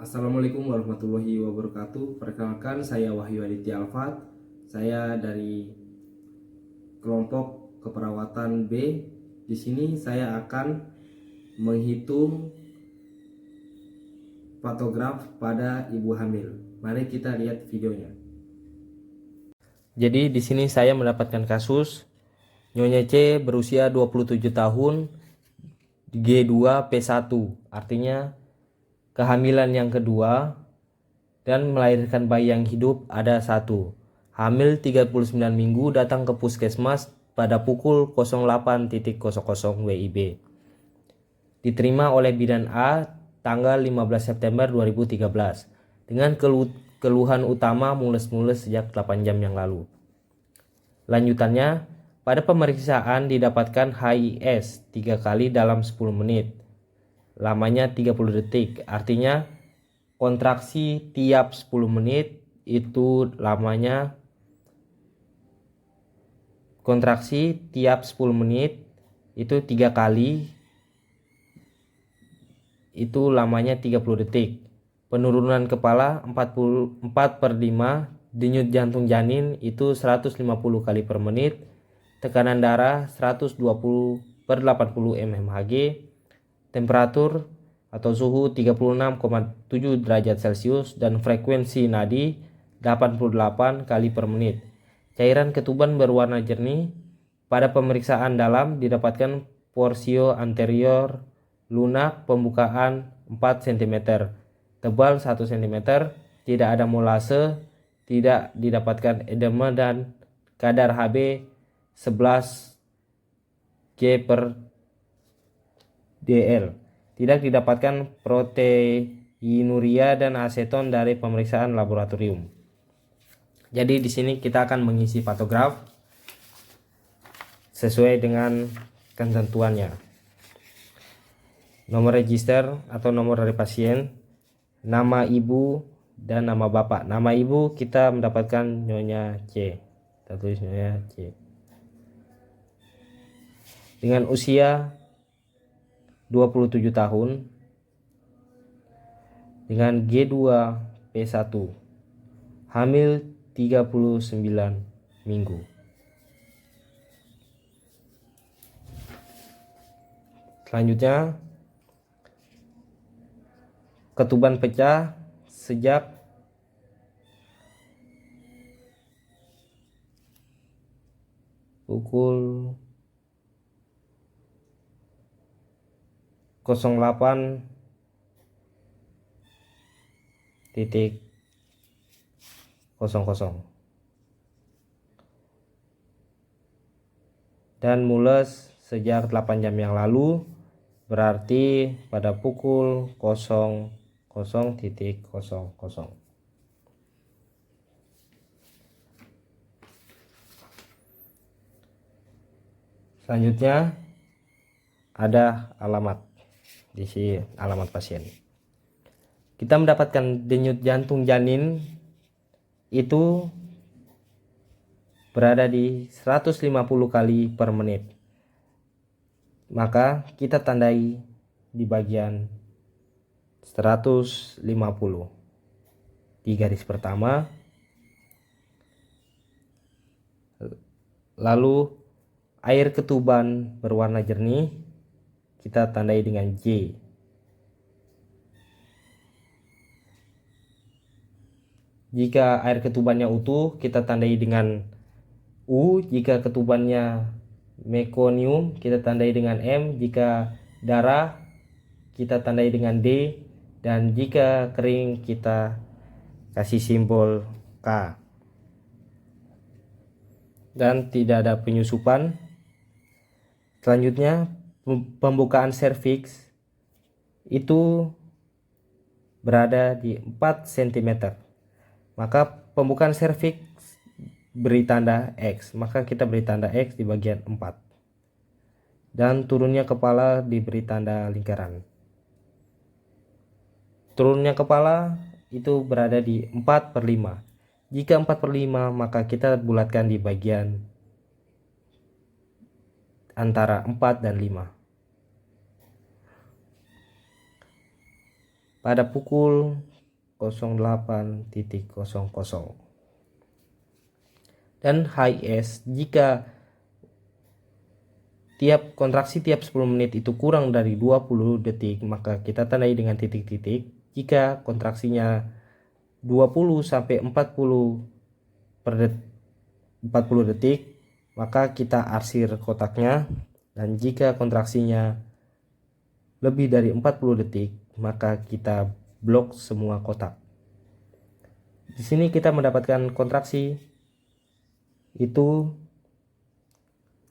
Assalamualaikum warahmatullahi wabarakatuh. Perkenalkan, saya Wahyu Aditya Alfat. Saya dari kelompok keperawatan B. Di sini saya akan menghitung patograf pada ibu hamil. Mari kita lihat videonya. Jadi di sini saya mendapatkan kasus Nyonya C berusia 27 tahun, G2P1, artinya kehamilan yang kedua, dan melahirkan bayi yang hidup ada satu. Hamil 39 minggu, datang ke puskesmas pada pukul 08.00 WIB. Diterima oleh bidan A tanggal 15 September 2013 dengan keluhan utama mules-mules sejak 8 jam yang lalu. Lanjutannya, pada pemeriksaan didapatkan HIS 3 kali dalam 10 menit. Lamanya 30 detik, artinya kontraksi tiap 10 menit itu lamanya kontraksi tiap 10 menit itu 3 kali, itu lamanya 30 detik. Penurunan kepala 4/5, denyut jantung janin itu 150 kali per menit, tekanan darah 120/80 mmHg, temperatur atau suhu 36,7 derajat Celcius, dan frekuensi nadi 88 kali per menit. Cairan ketuban berwarna jernih. Pada pemeriksaan dalam didapatkan porsio anterior lunak pembukaan 4 cm, tebal 1 cm, tidak ada molase, tidak didapatkan edema, dan kadar Hb 11 G/dl. Tidak didapatkan proteinuria dan aseton dari pemeriksaan laboratorium. Jadi di sini kita akan mengisi patograf sesuai dengan ketentuannya. Nomor register atau nomor dari pasien, nama ibu dan nama bapak. Nama ibu kita mendapatkan Nyonya C. Kita tulis Nyonya C. Dengan usia 27 tahun, dengan G2P1, hamil 39 minggu. Selanjutnya, ketuban pecah sejak pukul 08.00 dan mules sejak 8 jam yang lalu, berarti pada pukul 00.00. Selanjutnya ada alamat. Di sini alamat pasien. Kita mendapatkan denyut jantung janin itu berada di 150 kali per menit. Maka kita tandai di bagian 150. Di garis pertama. Lalu air ketuban berwarna jernih kita tandai dengan J. Jika air ketubannya utuh kita tandai dengan U. Jika ketubannya mekonium kita tandai dengan M. Jika darah kita tandai dengan D. Dan jika kering kita kasih simbol K. Dan tidak ada penyusupan. Selanjutnya, pembukaan serviks itu berada di 4 cm. Maka pembukaan serviks beri tanda X, maka kita beri tanda X di bagian 4. Dan turunnya kepala diberi tanda lingkaran. Turunnya kepala itu berada di 4/5. Jika 4/5 maka kita bulatkan di bagian antara 4 dan 5. pada pukul 08.00. Dan HIS jika tiap kontraksi tiap 10 menit itu kurang dari 20 detik, maka kita tandai dengan titik-titik. Jika kontraksinya 20 sampai 40 detik, maka kita arsir kotaknya. Dan jika kontraksinya lebih dari 40 detik, maka kita blok semua kotak. Di sini kita mendapatkan kontraksi itu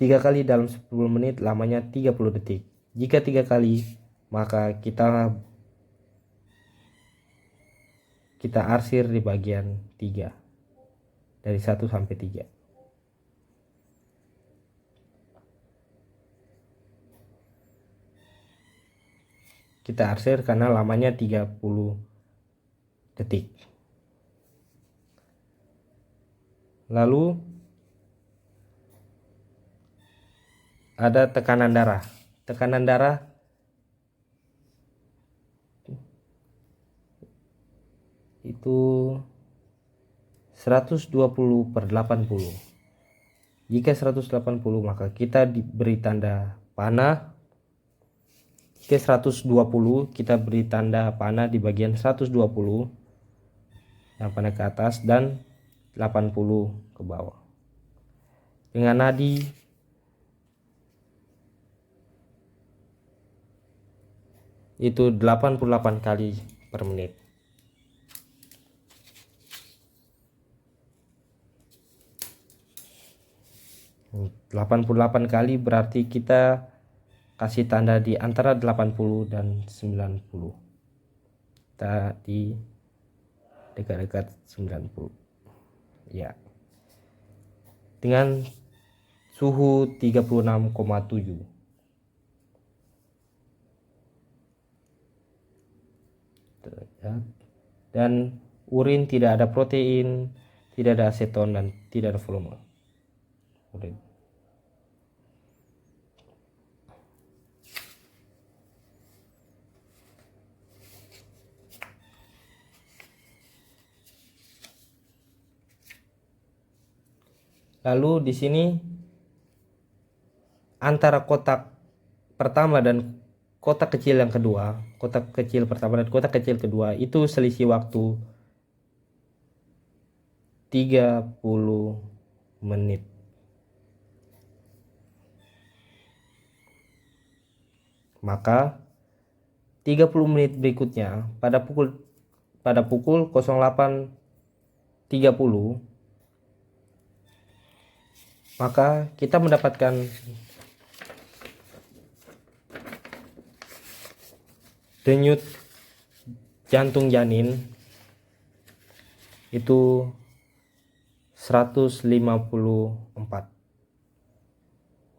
3 kali dalam 10 menit, lamanya 30 detik. Jika 3 kali, maka kita arsir di bagian 3 dari 1 sampai 3. Kita arsir karena lamanya 30 detik. Lalu ada tekanan darah. Tekanan darah itu 120/80. Jika 180, maka kita diberi tanda panah. Jika 120, kita beri tanda panah di bagian 120 yang panah ke atas dan 80 ke bawah. Dengan nadi itu 88 kali per menit. Hmm, 88 kali berarti kita kasih tanda di antara 80 dan 90. Kita di dekat-dekat 90. Ya. Dengan suhu 36,7. Dan urin tidak ada protein, tidak ada aseton, dan tidak ada volume. Urin. Lalu di sini antara kotak pertama dan kotak kecil yang kedua, kotak kecil pertama dan kotak kecil kedua itu selisih waktu 30 menit. Maka 30 menit berikutnya pada pukul 08.30, maka kita mendapatkan denyut jantung janin itu 154.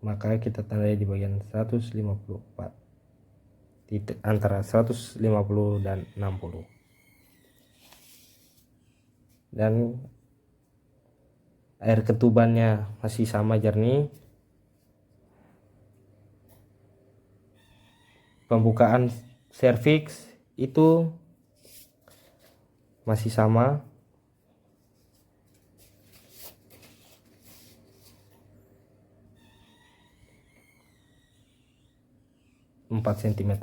Maka kita tandai di bagian 154, antara 150 dan 60. Dan air ketubannya masih sama jernih. Pembukaan serviks itu masih sama. Empat cm.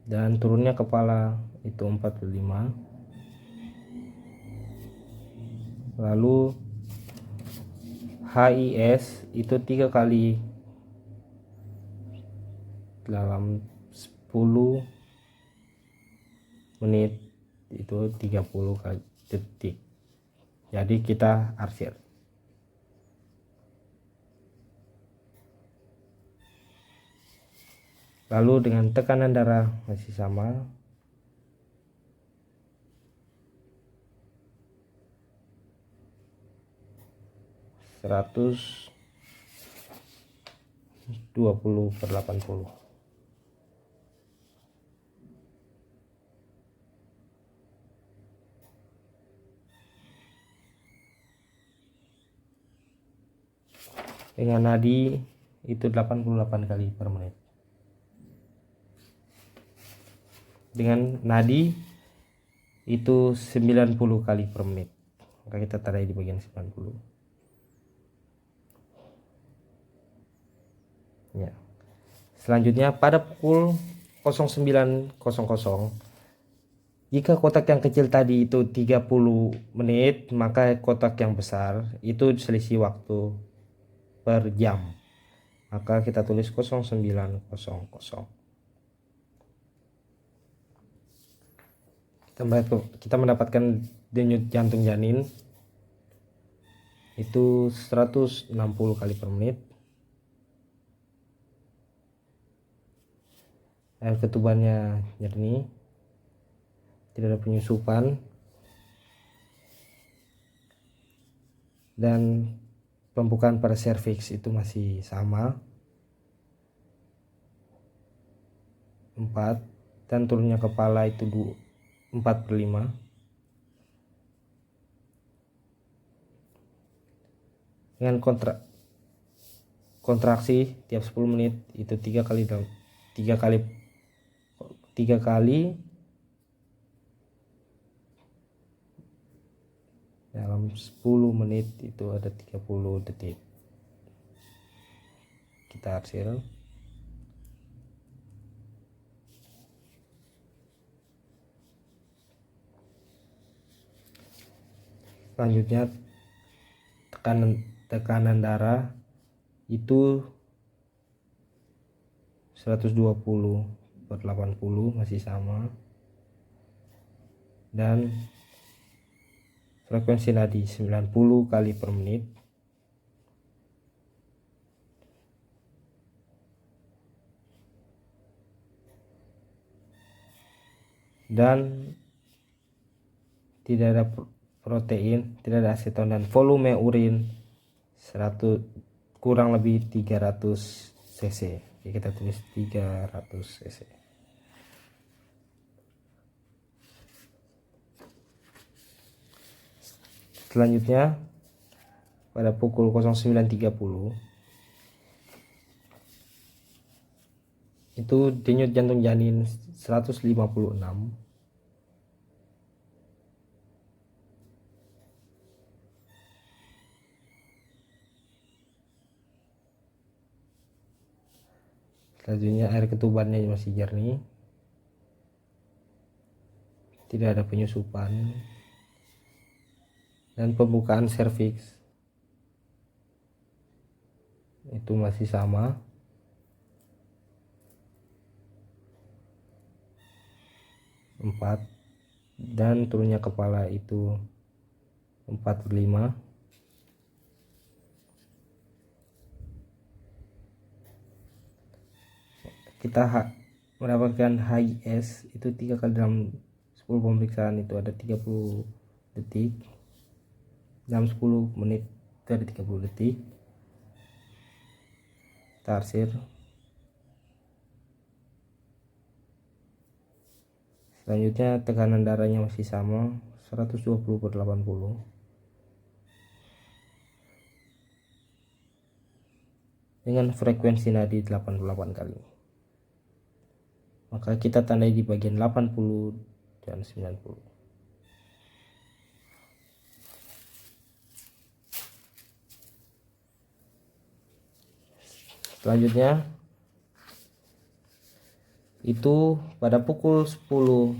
Dan turunnya kepala itu 45. Lalu HIS itu 3 kali dalam 10 menit, itu 30 detik. Jadi kita arsir. Lalu dengan tekanan darah masih sama. Seratus 20/80. Dengan nadi itu 88 kali per menit. dengan nadi itu 90 kali per menit. Maka kita tandai di bagian 90. Ya. Selanjutnya pada pukul 09.00, jika kotak yang kecil tadi itu 30 menit, maka kotak yang besar itu selisih waktu per jam. Maka kita tulis 09.00. Kita mendapatkan denyut jantung janin itu 160 kali per menit. Air ketubannya jernih, tidak ada penyusupan, dan pembukaan pada serviks itu masih sama 4, dan turunnya kepala itu 4/5. Dengan kontraksi tiap 10 menit itu 3 kali dalam 10 menit itu ada 30 detik. Kita arsir. Selanjutnya tekanan darah itu 120/80 masih sama, dan frekuensi nadi 90 kali per menit. Dan tidak ada protein, tidak ada aseton, dan volume urin kurang lebih 300 cc. Jadi kita tulis 300 cc. Selanjutnya pada pukul 09.30 itu denyut jantung janin 156. Selanjutnya air ketubannya masih jernih, tidak ada penyusupan, dan pembukaan serviks itu masih sama 4, dan turunnya kepala itu 4/5. Kita mendapatkan HIS itu 3 kali dalam 10 pemeriksaan itu ada 30 detik, dalam 10 menit itu ada 30 detik. Kita arsir. Selanjutnya tekanan darahnya masih sama 120/80 dengan frekuensi nadi 88 kali. Maka kita tandai di bagian 80 dan 90. Selanjutnya itu pada pukul 10.00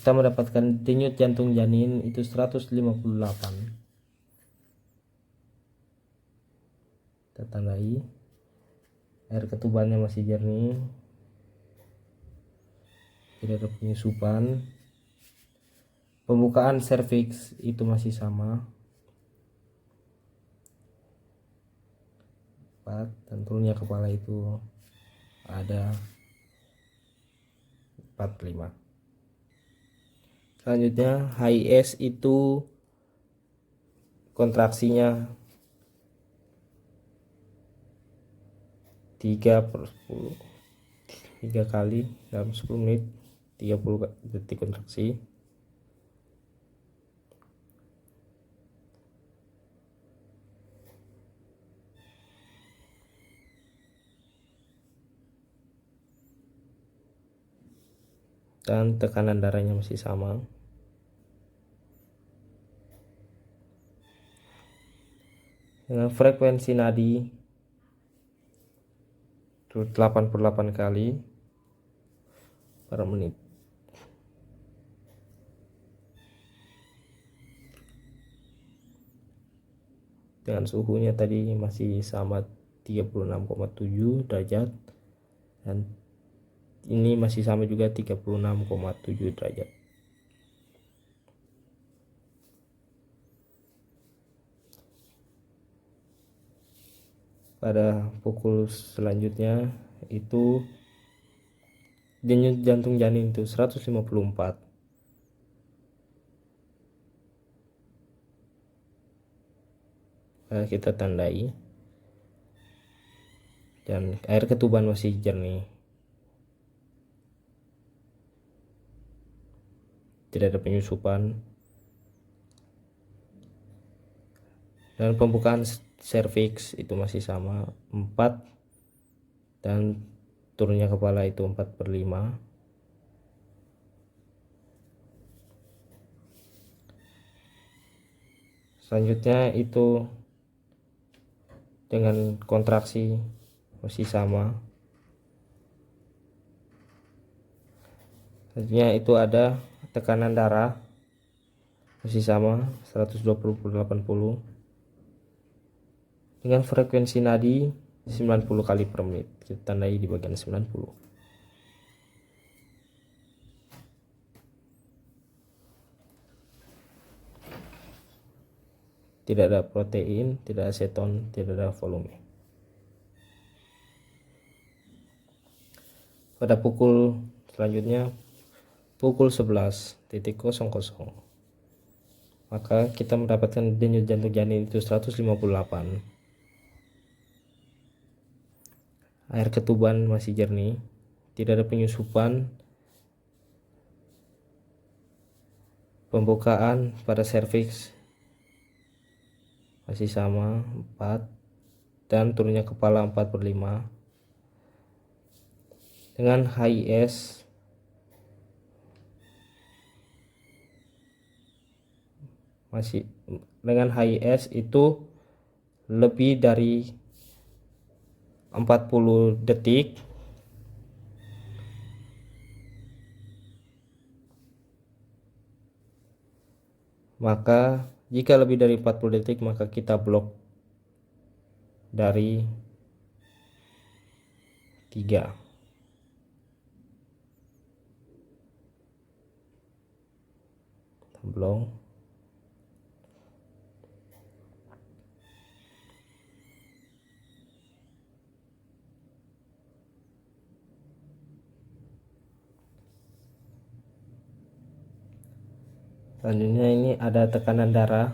kita mendapatkan denyut jantung janin itu 158. Kita tandai. Air ketubannya masih jernih, tidak ada penyusupan. Pembukaan serviks itu masih sama 4, dan turunnya kepala itu ada 4/5. Selanjutnya HIS itu kontraksinya 3/10, 3 kali dalam 10 menit, 30 detik kontraksi. dan tekanan darahnya masih sama. Dengan frekuensi nadi 88 kali per menit. Dengan suhunya tadi masih sama 36,7 derajat, dan ini masih sama juga 36,7 derajat. Pada pukul selanjutnya itu denyut jantung janin itu 154. Kita tandai, dan air ketuban masih jernih, tidak ada penyusupan, dan pembukaan serviks itu masih sama 4, dan turunnya kepala itu 4/5. Selanjutnya itu dengan kontraksi masih sama. Selanjutnya itu ada tekanan darah masih sama 120/80 dengan frekuensi nadi 90 kali per menit. Kita tandai di bagian 90. Tidak ada protein, tidak aseton, tidak ada volume. Pada pukul selanjutnya pukul 11.00, maka kita mendapatkan denyut jantung janin itu 158. Air ketuban masih jernih, tidak ada penyusupan. Pembukaan pada serviks masih sama 4, dan turunnya kepala 4/5. Dengan HIS itu lebih dari 40 detik, maka jika lebih dari 40 detik maka kita blok dari 3. Blok. Selanjutnya ini ada tekanan darah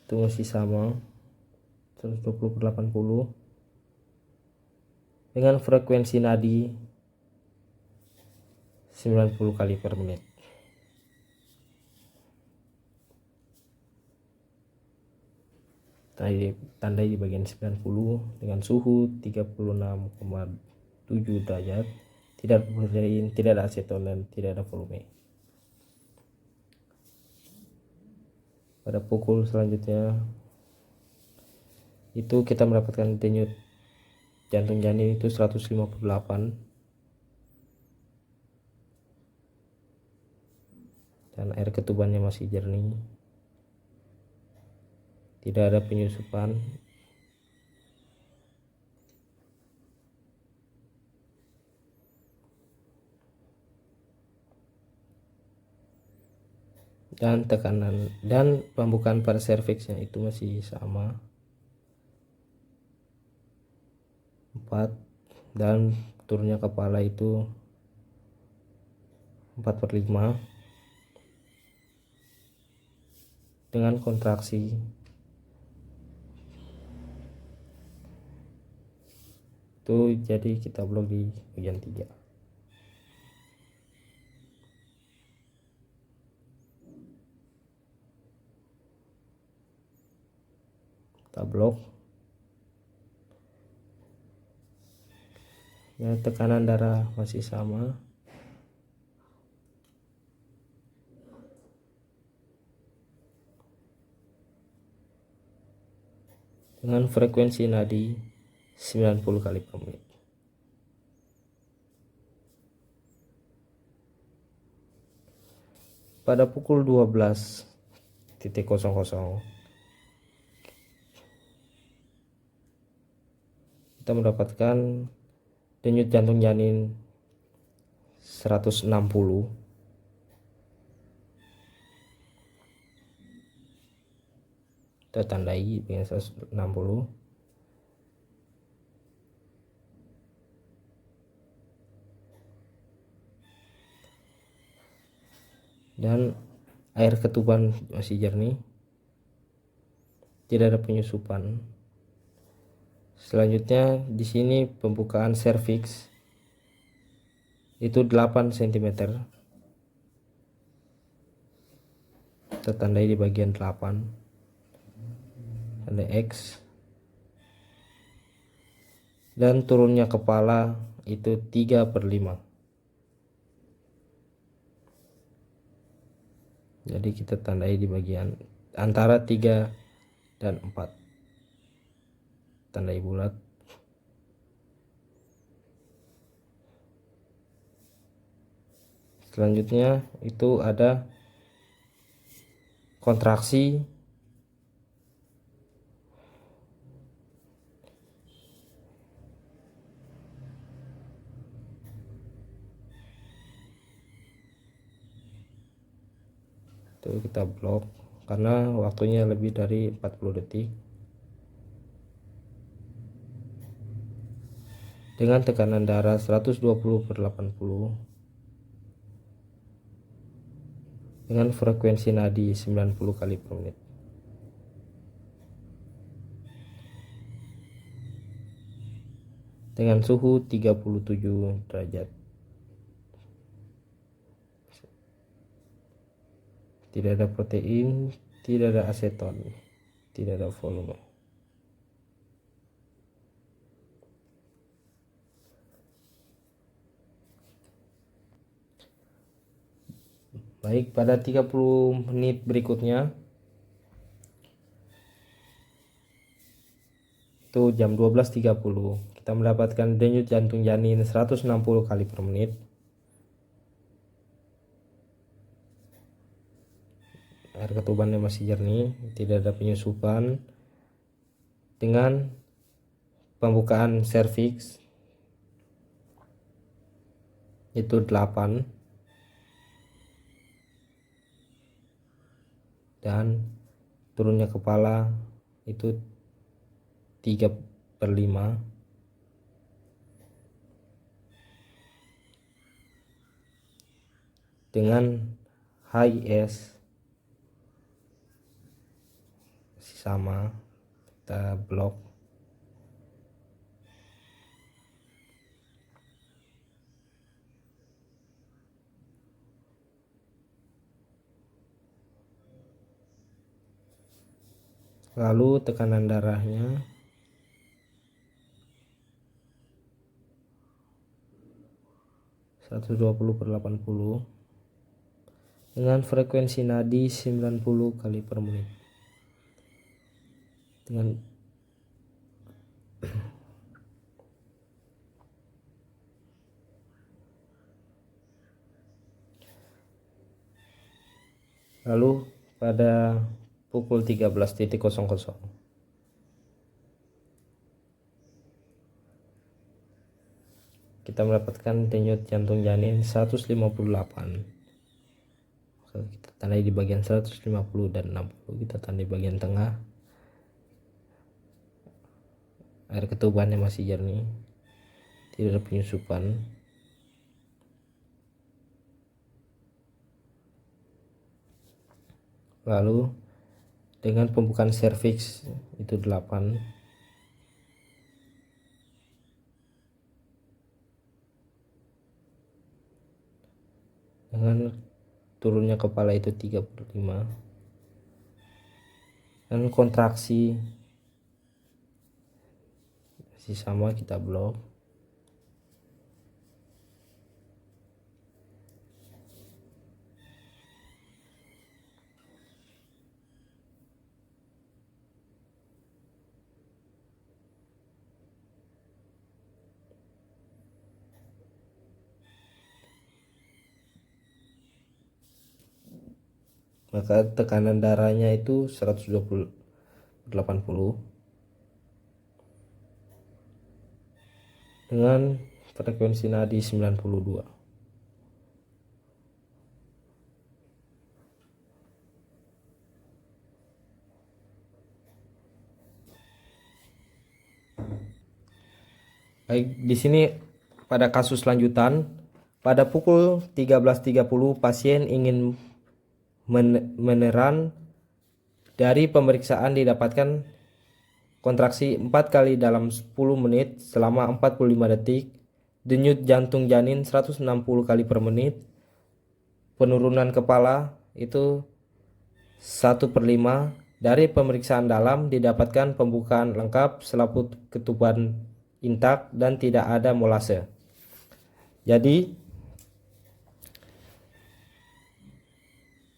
itu masih sama 120/80 dengan frekuensi nadi 90 kali per menit. Tandai di bagian 90 dengan suhu 36,7 derajat, tidak ada protein, tidak ada aseton, dan tidak ada volume. Pada pukul selanjutnya itu kita mendapatkan denyut jantung janin itu 158, dan air ketubannya masih jernih, tidak ada penyusupan. Dan tekanan dan pembukaan pada serviksnya itu masih sama 4, dan turunnya kepala itu 4/5 dengan kontraksi itu, jadi kita blok di bagian 3. Kita blok. Ya, tekanan darah masih sama dengan frekuensi nadi 90 kali per menit. Pada pukul 12.00 kita mendapatkan denyut jantung janin 160. Kita tandai dengan 160. Dan air ketuban masih jernih, tidak ada penyusupan. Selanjutnya di sini pembukaan serviks itu 8 cm. Kita tandai di bagian 8, tanda X. Dan turunnya kepala itu 3/5. Jadi kita tandai di bagian antara 3 dan 4, tandai bulat. Selanjutnya itu ada kontraksi itu kita blok karena waktunya lebih dari 40 detik. Dengan tekanan darah 120/80 dengan frekuensi nadi 90 kali per menit. Dengan suhu 37 derajat. Tidak ada protein, tidak ada aseton, tidak ada volume. Baik, pada 30 menit berikutnya itu jam 12.30 kita mendapatkan denyut jantung janin 160 kali per menit. Air ketubannya masih jernih, tidak ada penyusupan. Dengan pembukaan serviks itu 8 dan turunnya kepala itu 3/5. Dengan HIS sama, kita blok. Lalu tekanan darahnya 120/80 dengan frekuensi nadi 90 kali per menit. Dengan lalu pada pukul 13.00 kita mendapatkan denyut jantung janin 158. Kita tandai di bagian 150 dan 60, kita tandai bagian tengah. Air ketubannya masih jernih, tidak ada penyusupan. Lalu dengan pembukaan serviks itu 8 dengan turunnya kepala itu 3/5 dan kontraksi masih sama, kita blok. maka tekanan darahnya itu 180 dengan frekuensi nadi 92. Baik, di sini pada kasus lanjutan, pada pukul 13.30 pasien ingin meneran. Dari pemeriksaan didapatkan kontraksi 4 kali dalam 10 menit selama 45 detik, denyut jantung janin 160 kali per menit, penurunan kepala itu 1/5. Dari pemeriksaan dalam didapatkan pembukaan lengkap, selaput ketuban intak dan tidak ada molase. Jadi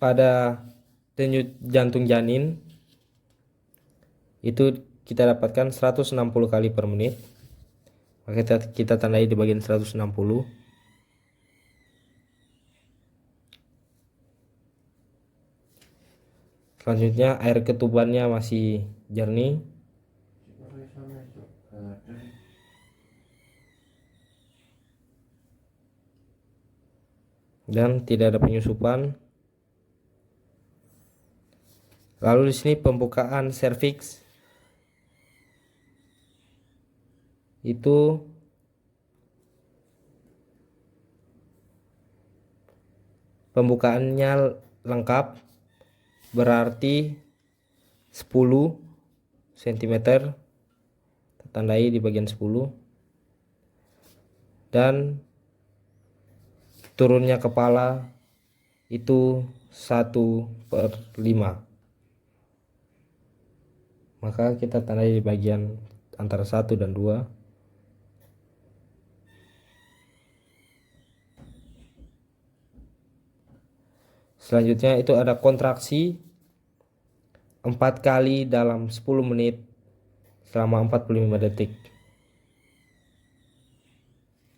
pada denyut jantung janin itu kita dapatkan 160 kali per menit. Maka kita tandai di bagian 160. Selanjutnya air ketubannya masih jernih. Dan tidak ada penyusupan. Lalu di sini pembukaan serviks itu pembukaannya lengkap, berarti 10 cm, tandai di bagian 10, dan turunnya kepala itu 1/5. Maka kita tandai di bagian antara 1 dan 2. Selanjutnya itu ada kontraksi 4 kali dalam 10 menit selama 45 detik.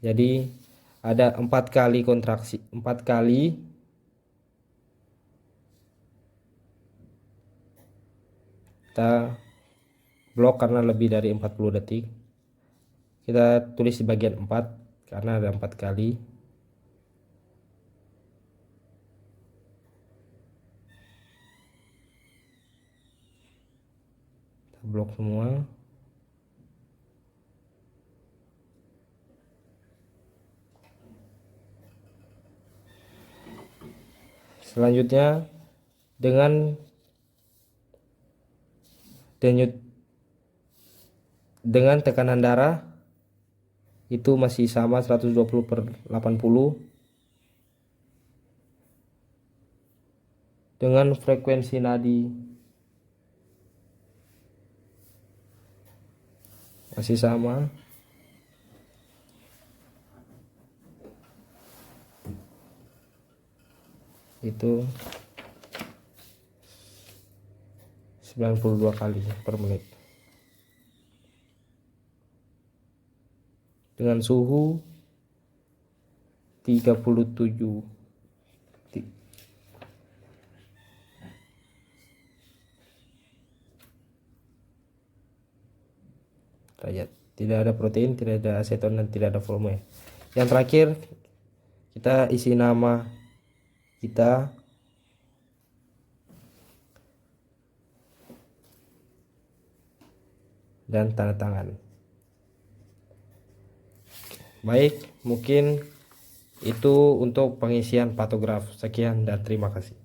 Jadi ada 4 kali kontraksi, 4 kali kita blok karena lebih dari 40 detik. Kita tulis di bagian 4 karena ada 4 kali. Kita blok semua. Selanjutnya dengan tekanan darah itu masih sama 120/80 dengan frekuensi nadi masih sama. Itu 92 kali per menit. Dengan suhu 37 derajat. Tidak ada protein, tidak ada aseton, dan tidak ada volume. Yang terakhir kita isi nama kita, dan tanda tangan. Baik, mungkin itu untuk pengisian patograf. Sekian dan terima kasih.